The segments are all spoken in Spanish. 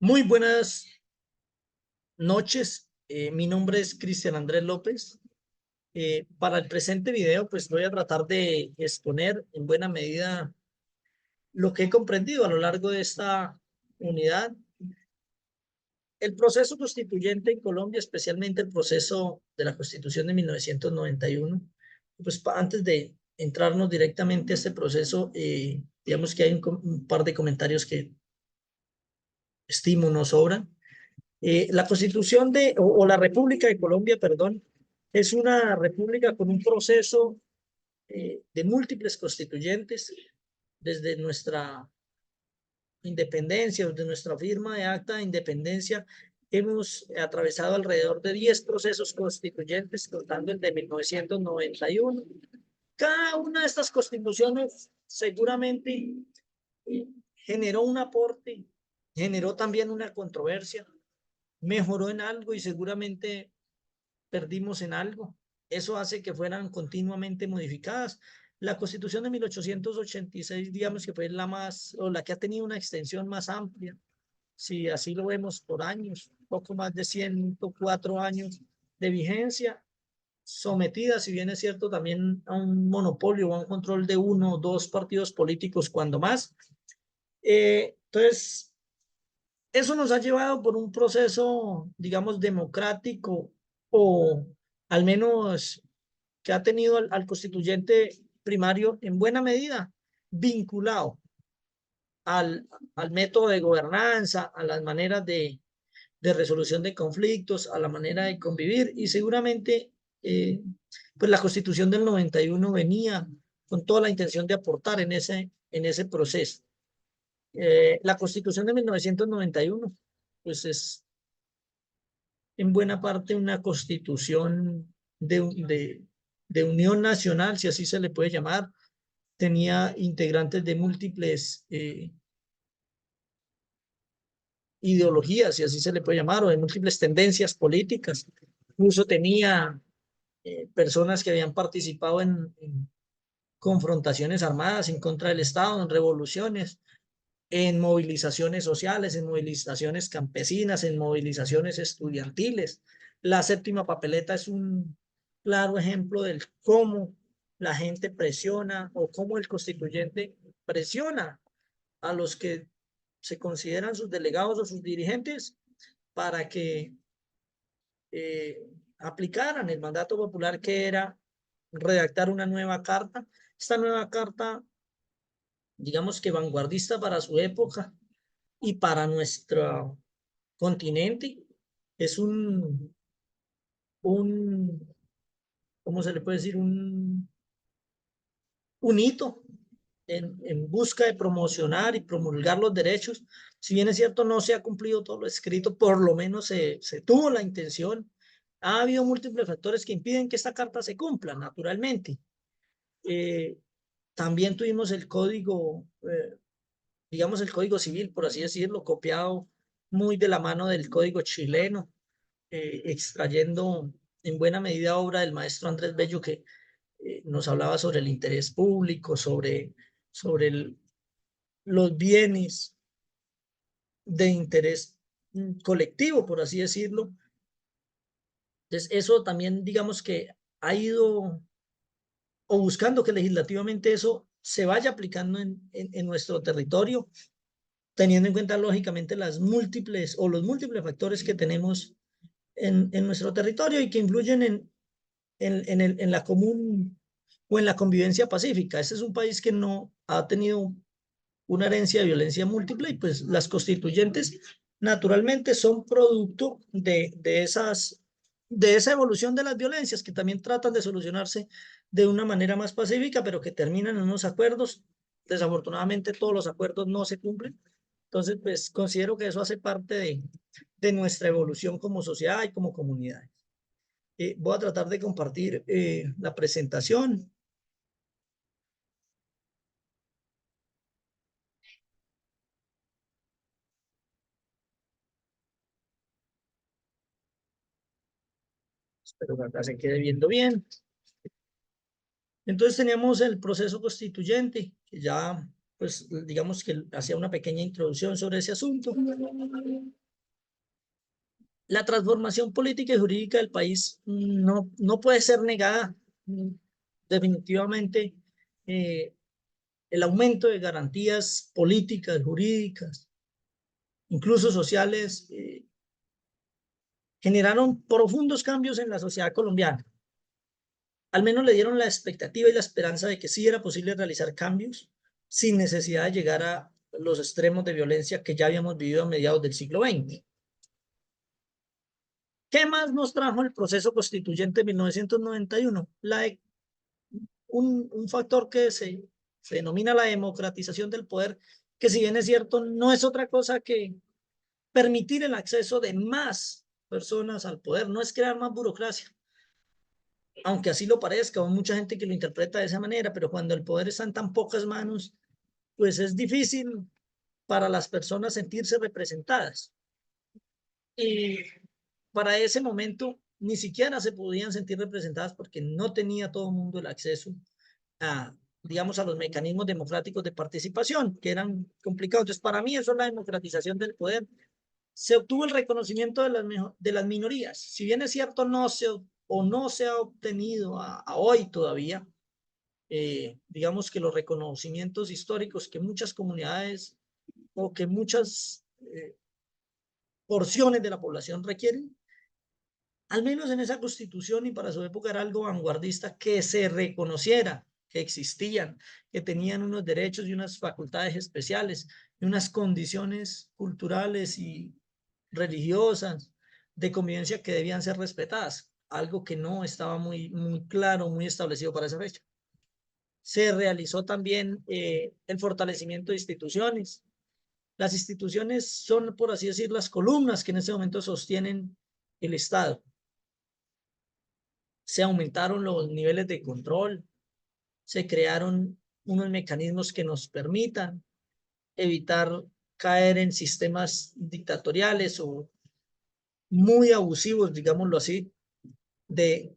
Muy buenas noches. Mi nombre es Cristian Andrés López. Para el presente video, pues voy a tratar de exponer en buena medida lo que he comprendido a lo largo de esta unidad. El proceso constituyente en Colombia, especialmente el proceso de la Constitución de 1991. Pues antes de entrarnos directamente a este proceso, digamos que hay un par de comentarios que estimo no sobran. La Constitución o la República de Colombia, perdón, es una república con un proceso de múltiples constituyentes desde nuestra independencia, desde nuestra firma de acta de independencia. Hemos atravesado alrededor de 10 procesos constituyentes, contando el de 1991. Cada una de estas constituciones seguramente generó un aporte, generó también una controversia, mejoró en algo y seguramente perdimos en algo. Eso hace que fueran continuamente modificadas. La Constitución de 1886, digamos que fue la más, o la que ha tenido una extensión más amplia, si así lo vemos por años, poco más de 104 años de vigencia, sometida, si bien es cierto, también a un monopolio o a un control de uno o dos partidos políticos, cuando más. Entonces, eso nos ha llevado por un proceso, digamos, democrático o al menos que ha tenido al constituyente primario en buena medida vinculado al, al método de gobernanza, a las maneras de resolución de conflictos, a la manera de convivir y seguramente eh, pues la Constitución del 91 venía con toda la intención de aportar en ese proceso. La Constitución de 1991 pues es en buena parte una constitución de unión nacional, si así se le puede llamar. Tenía integrantes de múltiples ideologías, si así se le puede llamar, o de múltiples tendencias políticas. Incluso tenía personas que habían participado en confrontaciones armadas en contra del Estado, en revoluciones, en movilizaciones sociales, en movilizaciones campesinas, en movilizaciones estudiantiles. La séptima papeleta es un claro ejemplo del cómo la gente presiona o cómo el constituyente presiona a los que se consideran sus delegados o sus dirigentes para que aplicaran el mandato popular, que era redactar una nueva carta. Esta nueva carta, digamos que vanguardista para su época y para nuestro continente, es un ¿cómo se le puede decir? Un hito en busca de promocionar y promulgar los derechos. Si bien es cierto, no se ha cumplido todo lo escrito, por lo menos se tuvo la intención. Ha habido múltiples factores que impiden que esta carta se cumpla, naturalmente. Eh, También tuvimos el código, digamos el código civil, por así decirlo, copiado muy de la mano del código chileno, extrayendo en buena medida obra del maestro Andrés Bello, que nos hablaba sobre el interés público, sobre los bienes de interés colectivo, por así decirlo. Entonces, eso también, digamos que ha ido o buscando que legislativamente eso se vaya aplicando en nuestro territorio, teniendo en cuenta, lógicamente, las múltiples o los múltiples factores que tenemos en nuestro territorio y que influyen en la común o en la convivencia pacífica. Este es un país que no ha tenido una herencia de violencia múltiple y pues las constituyentes naturalmente son producto de esa evolución de las violencias que también tratan de solucionarse de una manera más pacífica, pero que terminan en unos acuerdos. Desafortunadamente todos los acuerdos no se cumplen. Entonces, pues considero que eso hace parte de nuestra evolución como sociedad y como comunidad. Voy a tratar de compartir la presentación. Espero que acá se quede viendo bien. Entonces teníamos el proceso constituyente, que ya pues digamos que hacía una pequeña introducción sobre ese asunto. La transformación política y jurídica del país no puede ser negada. Definitivamente, eh, el aumento de garantías políticas, jurídicas, incluso sociales, generaron profundos cambios en la sociedad colombiana. Al menos le dieron la expectativa y la esperanza de que sí era posible realizar cambios sin necesidad de llegar a los extremos de violencia que ya habíamos vivido a mediados del siglo XX. ¿Qué más nos trajo el proceso constituyente de 1991? Un factor que se denomina la democratización del poder, que si bien es cierto, no es otra cosa que permitir el acceso de más personas al poder, no es crear más burocracia, aunque así lo parezca, o mucha gente que lo interpreta de esa manera, pero cuando el poder está en tan pocas manos, pues es difícil para las personas sentirse representadas. Y para ese momento ni siquiera se podían sentir representadas porque no tenía todo el mundo el acceso a, digamos, a los mecanismos democráticos de participación, que eran complicados. Entonces, para mí eso es la democratización del poder. Se obtuvo el reconocimiento de las minorías. Si bien es cierto, no se ha obtenido a hoy todavía, digamos que los reconocimientos históricos que muchas comunidades o que muchas porciones de la población requieren, al menos en esa constitución y para su época era algo vanguardista que se reconociera que existían, que tenían unos derechos y unas facultades especiales y unas condiciones culturales y religiosas de convivencia que debían ser respetadas, algo que no estaba muy claro, muy establecido para esa fecha. Se realizó también el fortalecimiento de instituciones. Las instituciones son, por así decir, las columnas que en ese momento sostienen el Estado. Se aumentaron los niveles de control, se crearon unos mecanismos que nos permitan evitar caer en sistemas dictatoriales o muy abusivos, digámoslo así, de,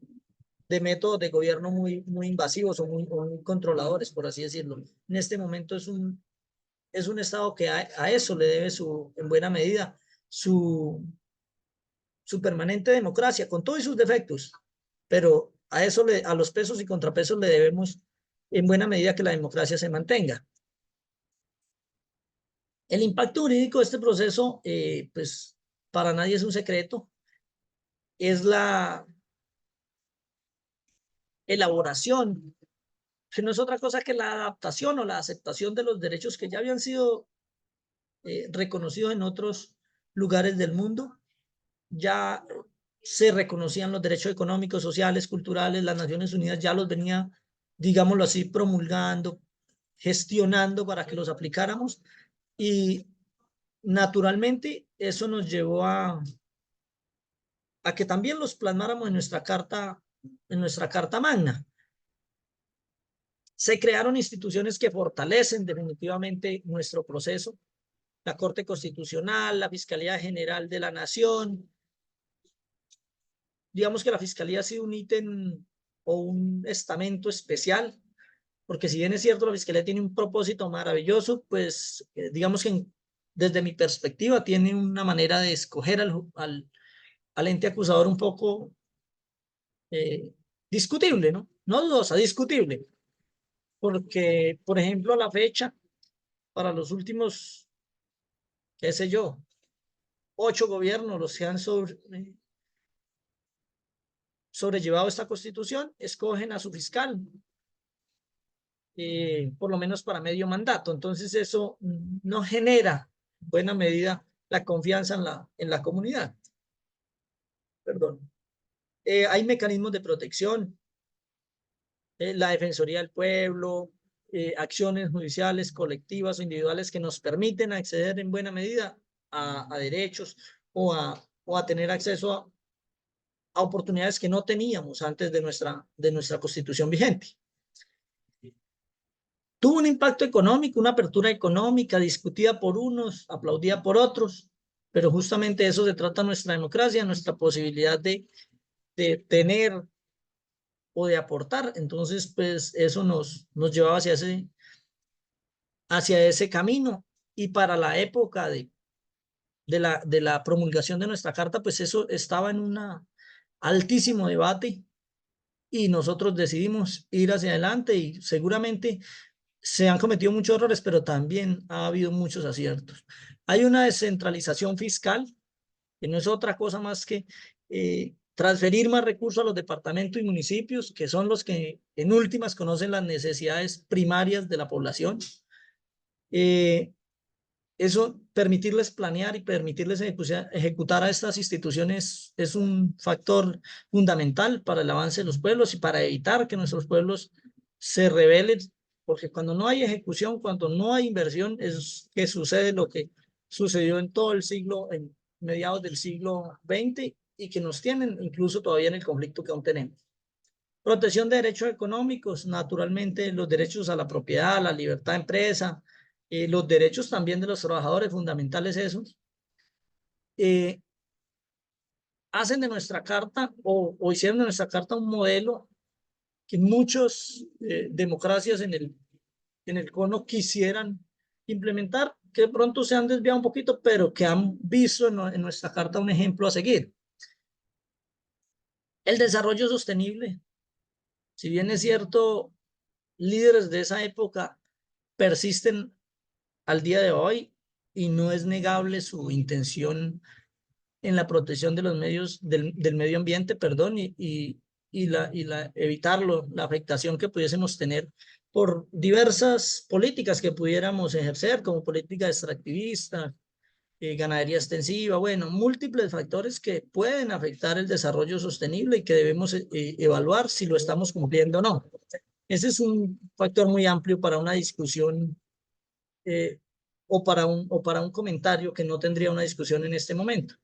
de métodos de gobierno muy invasivos o muy controladores, por así decirlo. En este momento es un Estado que a eso le debe en buena medida su permanente democracia, con todos sus defectos, pero a eso, a los pesos y contrapesos le debemos en buena medida que la democracia se mantenga. El impacto jurídico de este proceso, pues para nadie es un secreto, es la elaboración, que no es otra cosa que la adaptación o la aceptación de los derechos que ya habían sido reconocidos en otros lugares del mundo. Ya se reconocían los derechos económicos, sociales, culturales, las Naciones Unidas ya los venía, digámoslo así, promulgando, gestionando para que los aplicáramos y naturalmente eso nos llevó a que también los plasmáramos en nuestra carta magna. Se crearon instituciones que fortalecen definitivamente nuestro proceso, la Corte Constitucional, la Fiscalía General de la Nación. Digamos que la Fiscalía ha sido un ítem o un estamento especial, porque si bien es cierto, la Fiscalía tiene un propósito maravilloso, pues digamos que desde mi perspectiva tiene una manera de escoger al ente acusador un poco discutible, ¿no? No dudosa, discutible, porque, por ejemplo, a la fecha, para los últimos, qué sé yo, 8 gobiernos, los que han sobrellevado esta constitución, escogen a su fiscal, por lo menos para medio mandato. Entonces eso no genera en buena medida la confianza en la comunidad. Perdón. Hay mecanismos de protección, la Defensoría del Pueblo, acciones judiciales, colectivas o individuales que nos permiten acceder en buena medida a derechos o a tener acceso a oportunidades que no teníamos antes de nuestra constitución vigente. Tuvo un impacto económico, una apertura económica discutida por unos, aplaudida por otros, pero justamente de eso se trata nuestra democracia, nuestra posibilidad de tener o de aportar. Entonces, pues eso nos llevaba hacia ese camino. Y para la época de la promulgación de nuestra carta, pues eso estaba en un altísimo debate y nosotros decidimos ir hacia adelante y seguramente se han cometido muchos errores, pero también ha habido muchos aciertos. Hay una descentralización fiscal, que no es otra cosa más que transferir más recursos a los departamentos y municipios, que son los que en últimas conocen las necesidades primarias de la población. Eh, Eso, permitirles planear y permitirles ejecutar a estas instituciones es un factor fundamental para el avance de los pueblos y para evitar que nuestros pueblos se rebelen, porque cuando no hay ejecución, cuando no hay inversión, es que sucede lo que sucedió en todo el siglo, en mediados del siglo XX y que nos tienen incluso todavía en el conflicto que aún tenemos. Protección de derechos económicos, naturalmente los derechos a la propiedad, la libertad de empresa, los derechos también de los trabajadores, fundamentales esos, eh, hacen de nuestra carta o hicieron de nuestra carta un modelo que muchas democracias en el cono quisieran implementar, que de pronto se han desviado un poquito, pero que han visto en nuestra carta un ejemplo a seguir. El desarrollo sostenible, si bien es cierto, líderes de esa época persisten al día de hoy y no es negable su intención en la protección de los medios del medio ambiente, perdón, y la evitarlo, la afectación que pudiésemos tener por diversas políticas que pudiéramos ejercer, como política extractivista, ganadería extensiva, bueno, múltiples factores que pueden afectar el desarrollo sostenible y que debemos evaluar si lo estamos cumpliendo o no. Ese es un factor muy amplio para una discusión eh, o para un comentario que no tendría una discusión en este momento.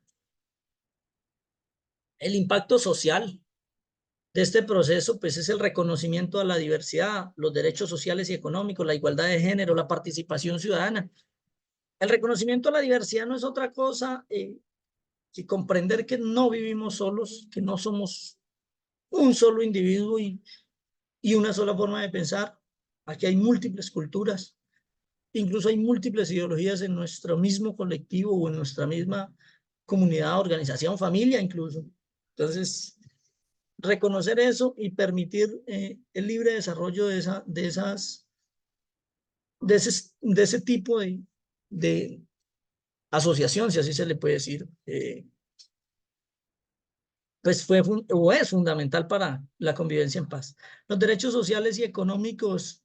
El impacto social de este proceso, pues es el reconocimiento a la diversidad, los derechos sociales y económicos, la igualdad de género, la participación ciudadana. El reconocimiento a la diversidad no es otra cosa que comprender que no vivimos solos, que no somos un solo individuo y una sola forma de pensar. Aquí hay múltiples culturas, incluso hay múltiples ideologías en nuestro mismo colectivo o en nuestra misma comunidad, organización, familia incluso. Entonces, reconocer eso y permitir el libre desarrollo de ese tipo de asociación, si así se le puede decir, pues fue o es fundamental para la convivencia en paz. Los derechos sociales y económicos,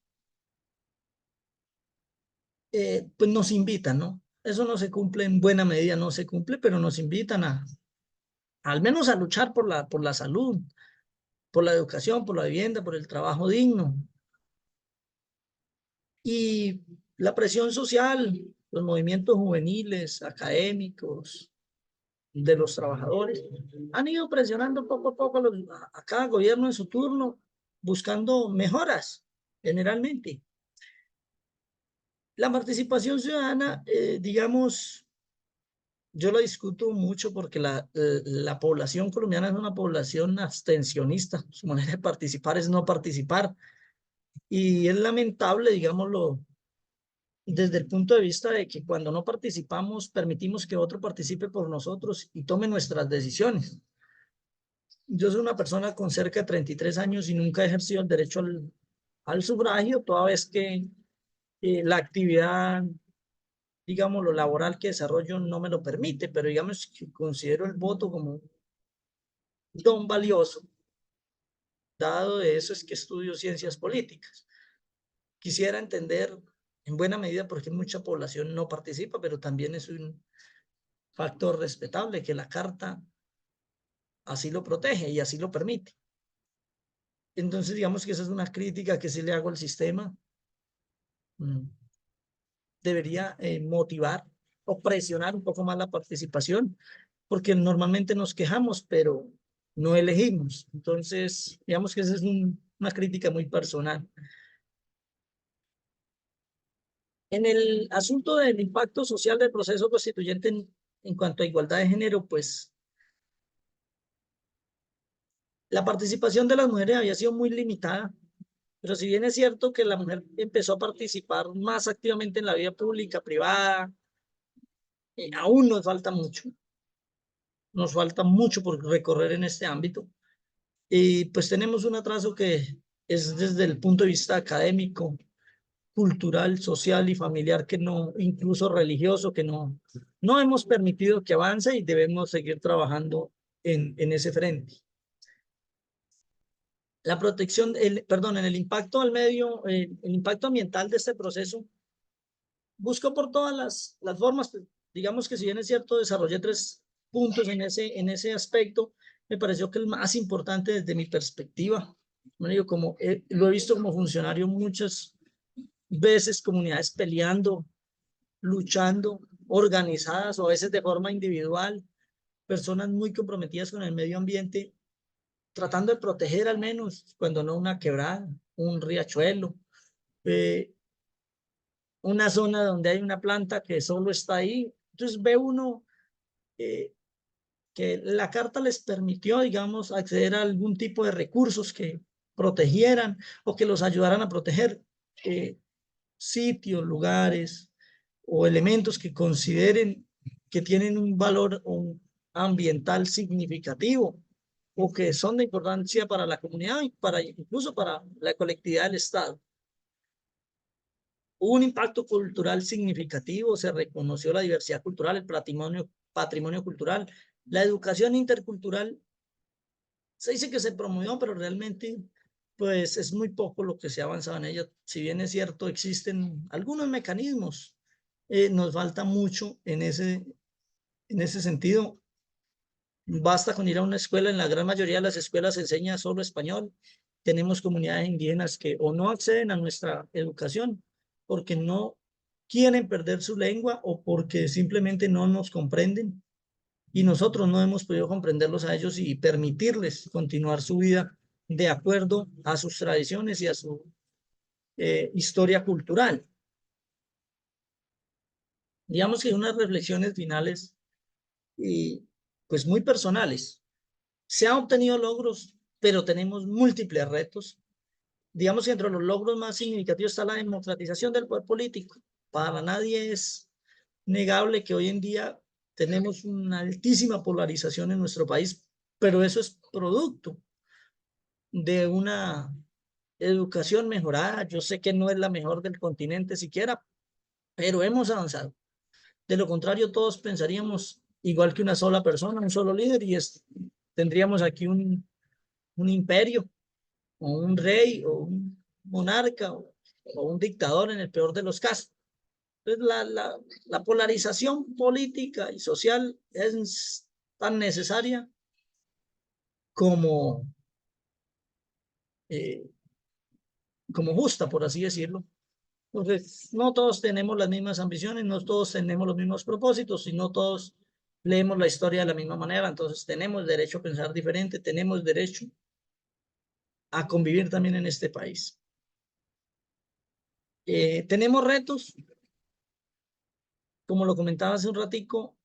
pues nos invitan, ¿no? Eso no se cumple en buena medida, no se cumple, pero nos invitan al menos a luchar por la salud, por la educación, por la vivienda, por el trabajo digno. Y la presión social, los movimientos juveniles, académicos, de los trabajadores, han ido presionando poco a poco a cada gobierno en su turno, buscando mejoras, generalmente. La participación ciudadana, digamos, yo lo discuto mucho porque la población colombiana es una población abstencionista. Su manera de participar es no participar. Y es lamentable, digámoslo, desde el punto de vista de que cuando no participamos, permitimos que otro participe por nosotros y tome nuestras decisiones. Yo soy una persona con cerca de 33 años y nunca he ejercido el derecho al sufragio, toda vez que la actividad, digamos, lo laboral que desarrollo no me lo permite, pero digamos que considero el voto como un don valioso. Dado de eso es que estudio ciencias políticas. Quisiera entender en buena medida por qué mucha población no participa, pero también es un factor respetable que la Carta así lo protege y así lo permite. Entonces, digamos que esa es una crítica que sí le hago al sistema. Mm, Debería motivar o presionar un poco más la participación, porque normalmente nos quejamos, pero no elegimos. Entonces, digamos que esa es una crítica muy personal. En el asunto del impacto social del proceso constituyente en cuanto a igualdad de género, pues la participación de las mujeres había sido muy limitada. Pero si bien es cierto que la mujer empezó a participar más activamente en la vida pública, privada, aún nos falta mucho por recorrer en este ámbito. Y pues tenemos un atraso que es desde el punto de vista académico, cultural, social y familiar, que no, incluso religioso, que no hemos permitido que avance y debemos seguir trabajando en ese frente. La protección, perdón, en el impacto al medio, el impacto ambiental de este proceso, busco por todas las formas, pues, digamos que si bien es cierto, desarrollé 3 puntos en ese aspecto, me pareció que el más importante desde mi perspectiva, bueno, yo como lo he visto como funcionario muchas veces, comunidades peleando, luchando, organizadas o a veces de forma individual, personas muy comprometidas con el medio ambiente, tratando de proteger al menos, cuando no una quebrada, un riachuelo, eh, una zona donde hay una planta que solo está ahí. Entonces ve uno eh, que la carta les permitió, digamos, acceder a algún tipo de recursos que protegieran o que los ayudaran a proteger sitios, lugares o elementos que consideren que tienen un valor ambiental significativo o que son de importancia para la comunidad y incluso para la colectividad del Estado. Hubo un impacto cultural significativo, se reconoció la diversidad cultural, el patrimonio cultural, la educación intercultural. Se dice que se promovió, pero realmente pues es muy poco lo que se ha avanzado en ella. Si bien es cierto, existen algunos mecanismos, nos falta mucho en ese sentido. Basta con ir a una escuela, en la gran mayoría de las escuelas se enseña solo español. Tenemos comunidades indígenas que o no acceden a nuestra educación porque no quieren perder su lengua o porque simplemente no nos comprenden y nosotros no hemos podido comprenderlos a ellos y permitirles continuar su vida de acuerdo a sus tradiciones y a su historia cultural. Digamos que unas reflexiones finales y pues muy personales. Se han obtenido logros, pero tenemos múltiples retos. Digamos que entre los logros más significativos está la democratización del poder político. Para nadie es negable que hoy en día tenemos una altísima polarización en nuestro país, pero eso es producto de una educación mejorada. Yo sé que no es la mejor del continente siquiera, pero hemos avanzado. De lo contrario, todos pensaríamos igual que una sola persona, un solo líder, y tendríamos aquí un imperio, o un rey, o un monarca, o un dictador en el peor de los casos. Entonces, la polarización política y social es tan necesaria como, eh, como justa, por así decirlo. Entonces, no todos tenemos las mismas ambiciones, no todos tenemos los mismos propósitos y no todos leemos la historia de la misma manera. Entonces, tenemos derecho a pensar diferente, tenemos derecho a convivir también en este país. Tenemos retos, como lo comentaba hace un ratico,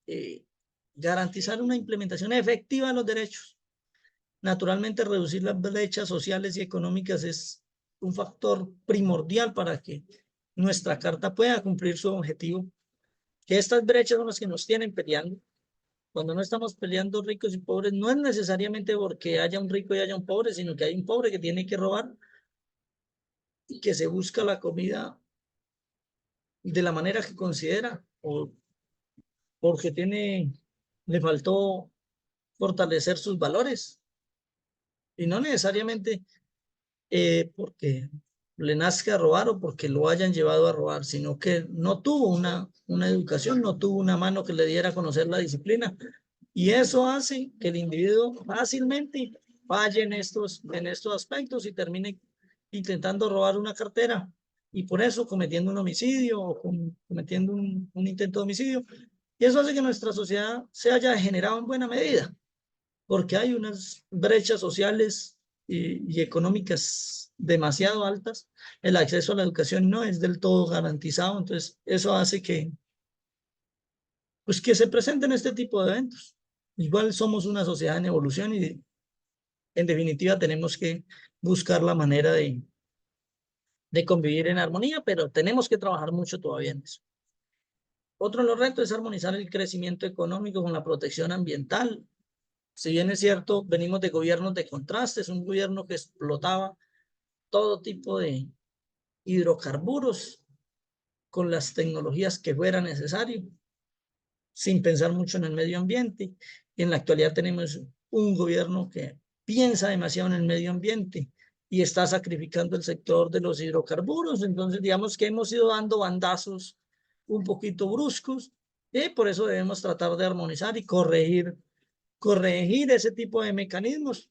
garantizar una implementación efectiva de los derechos. Naturalmente, reducir las brechas sociales y económicas es un factor primordial para que nuestra carta pueda cumplir su objetivo, que estas brechas son las que nos tienen peleando. Cuando no estamos peleando ricos y pobres, no es necesariamente porque haya un rico y haya un pobre, sino que hay un pobre que tiene que robar y que se busca la comida de la manera que considera o porque le faltó fortalecer sus valores y no necesariamente porque le nazca robar o porque lo hayan llevado a robar, sino que no tuvo una educación, no tuvo una mano que le diera a conocer la disciplina. Y eso hace que el individuo fácilmente falle en estos aspectos y termine intentando robar una cartera y por eso cometiendo un homicidio o cometiendo un intento de homicidio. Y eso hace que nuestra sociedad se haya degenerado en buena medida porque hay unas brechas sociales y económicas demasiado altas. El acceso a la educación no es del todo garantizado, entonces eso hace pues, que se presenten este tipo de eventos. Igual somos una sociedad en evolución y en definitiva tenemos que buscar la manera de convivir en armonía, pero tenemos que trabajar mucho todavía en eso. Otro de los retos es armonizar el crecimiento económico con la protección ambiental. Si bien es cierto, venimos de gobiernos de contrastes, un gobierno que explotaba todo tipo de hidrocarburos con las tecnologías que fuera necesario, sin pensar mucho en el medio ambiente. Y en la actualidad tenemos un gobierno que piensa demasiado en el medio ambiente y está sacrificando el sector de los hidrocarburos. Entonces, digamos que hemos ido dando bandazos un poquito bruscos y por eso debemos tratar de armonizar y corregir ese tipo de mecanismos.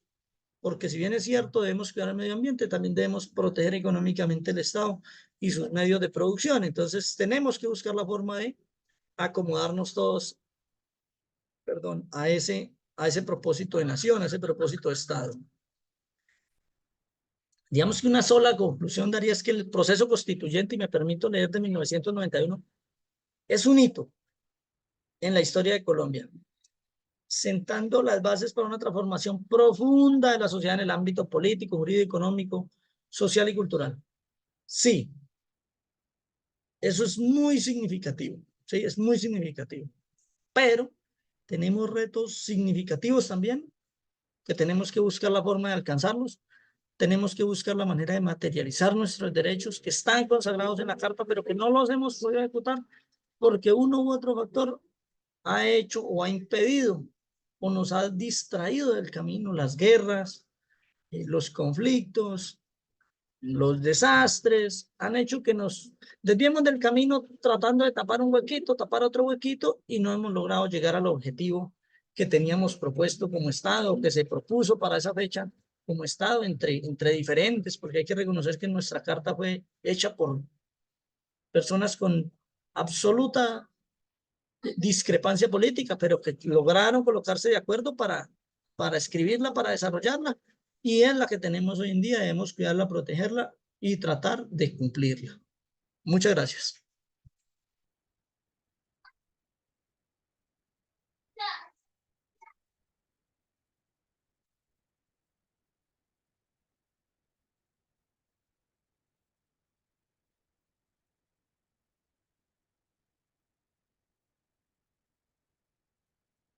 Porque si bien es cierto, debemos cuidar el medio ambiente, también debemos proteger económicamente el Estado y sus medios de producción. Entonces, tenemos que buscar la forma de acomodarnos todos, perdón, a ese propósito de nación, a ese propósito de Estado. Digamos que una sola conclusión daría es que el proceso constituyente, y me permito leer de 1991, es un hito en la historia de Colombia, sentando las bases para una transformación profunda de la sociedad en el ámbito político, jurídico, económico, social y cultural. Sí, eso es muy significativo, sí, es muy significativo, pero tenemos retos significativos también que tenemos que buscar la forma de alcanzarlos. Tenemos que buscar la manera de materializar nuestros derechos que están consagrados en la Carta, pero que no los hemos podido ejecutar porque uno u otro factor ha hecho o ha impedido o nos ha distraído del camino, las guerras, los conflictos, los desastres, han hecho que nos desviemos del camino tratando de tapar un huequito, tapar otro huequito y no hemos logrado llegar al objetivo que teníamos propuesto como Estado, que se propuso para esa fecha como Estado entre diferentes, porque hay que reconocer que nuestra carta fue hecha por personas con absoluta discrepancia política, pero que lograron colocarse de acuerdo para escribirla, para desarrollarla, y es la que tenemos hoy en día, debemos cuidarla, protegerla y tratar de cumplirla. Muchas gracias.